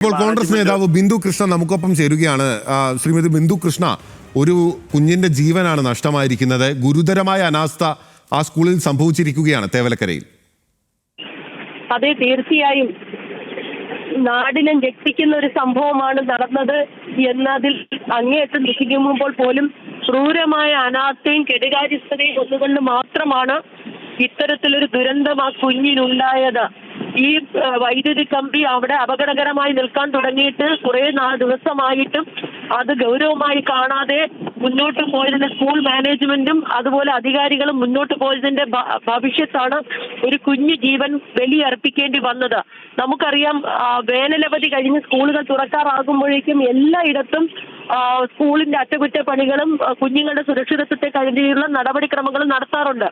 ഇപ്പോൾ കോൺഗ്രസ് നേതാവ് ബിന്ദു കൃഷ്ണ നമുക്കൊപ്പം ചേരുകയാണ്. ശ്രീമതി ബിന്ദു കൃഷ്ണ, ഒരു കുഞ്ഞിന്റെ ജീവനാണ് നഷ്ടമായിരിക്കുന്നത്. ഗുരുതരമായ അനാസ്ഥ ആ സ്കൂളിൽ സംഭവിച്ചിരിക്കുകയാണ് തേവലക്കരയിൽ. അതെ, തീർച്ചയായും നാടിനെ ഞെട്ടിക്കുന്ന ഒരു സംഭവമാണ് നടന്നത് എന്നതിൽ അങ്ങേയറ്റം ദുഃഖിക്കുമ്പോൾ പോലും ക്രൂരമായ അനാസ്ഥയും കെടുകാര്യസ്ഥതയും ഒന്നുകൊണ്ട് മാത്രമാണ് ഇത്തരത്തിലൊരു ദുരന്തം ആ കുഞ്ഞിനുണ്ടായത്. ഈ വൈദ്യുതി കമ്പി അവിടെ അപകടകരമായി നിൽക്കാൻ തുടങ്ങിയിട്ട് കുറെ ദിവസമായിട്ടും അത് ഗൗരവമായി കാണാതെ മുന്നോട്ട് പോയതിന്റെ സ്കൂൾ മാനേജ്മെന്റും അതുപോലെ അധികാരികളും മുന്നോട്ട് പോയതിന്റെ ഭവിഷ്യത്താണ് ഒരു കുഞ്ഞു ജീവൻ ബലിയർപ്പിക്കേണ്ടി വന്നത്. നമുക്കറിയാം, വേനലവധി കഴിഞ്ഞ് സ്കൂളുകൾ തുറക്കാറാകുമ്പോഴേക്കും എല്ലായിടത്തും സ്കൂളിന്റെ അറ്റകുറ്റപ്പണികളും കുഞ്ഞുങ്ങളുടെ സുരക്ഷിതത്വത്തെ കഴിഞ്ഞുള്ള നടപടിക്രമങ്ങളും നടത്താറുണ്ട്.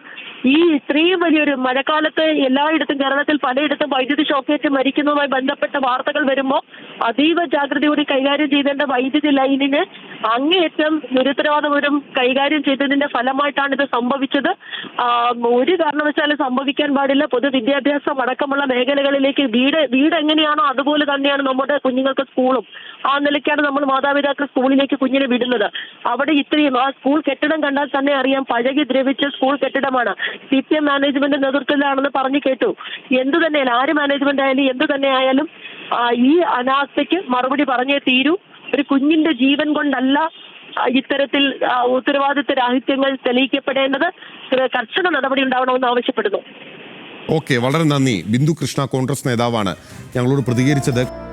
ഈ ഇത്രയും വലിയൊരു മഴക്കാലത്ത് എല്ലായിടത്തും കേരളത്തിൽ പലയിടത്തും വൈദ്യുതി ഷോക്കേറ്റ് മരിക്കുന്നതുമായി ബന്ധപ്പെട്ട വാർത്തകൾ വരുമ്പോൾ അതീവ ജാഗ്രതയോടെ കൈകാര്യം ചെയ്തേണ്ട വൈദ്യുതി ലൈനിന് അങ്ങേയറ്റം നിരുത്തരവാദപരം കൈകാര്യം ചെയ്തതിന്റെ ഫലമായിട്ടാണ് ഇത് സംഭവിച്ചത്. ഒരു കാരണവശാലും സംഭവിക്കാൻ പാടില്ല. പൊതുവിദ്യാഭ്യാസം അടക്കമുള്ള മേഖലകളിലേക്ക് വീട് എങ്ങനെയാണോ അതുപോലെ തന്നെയാണ് നമ്മുടെ കുഞ്ഞുങ്ങൾക്ക് സ്കൂളും. ആ നിലയ്ക്കാണ് നമ്മൾ മാതാപിതാക്കൾ സ്കൂളിലേക്ക് കുഞ്ഞിനെ വിടുന്നത്. അവിടെ ഇത്രയും ആ സ്കൂൾ കെട്ടിടം കണ്ടാൽ തന്നെ അറിയാം, പഴകി ദ്രവിച്ച സ്കൂൾ കെട്ടിടമാണ്. CPM മാനേജ്മെന്റ് നേതൃത്വത്തിലാണെന്ന് പറഞ്ഞു കേട്ടു. എന്തു തന്നെയായാലും, ആര് മാനേജ്മെന്റ് ആയാലും എന്തു തന്നെ ആയാലും ഈ അനാസ്ഥയ്ക്ക് മറുപടി പറഞ്ഞേ തീരൂ. ഒരു കുഞ്ഞിന്റെ ജീവൻ കൊണ്ടല്ല ഇത്തരത്തിൽ ഉത്തരവാദിത്വ രാഹിത്യങ്ങൾ തെളിയിക്കപ്പെടേണ്ടത്. കർശന നടപടി ഉണ്ടാവണമെന്ന് ആവശ്യപ്പെടുന്നു. ഓക്കെ, വളരെ നന്ദി. ബിന്ദു കൃഷ്ണ കോൺഗ്രസ് നേതാവാണ് ഞങ്ങളോട് പ്രതികരിച്ചത്.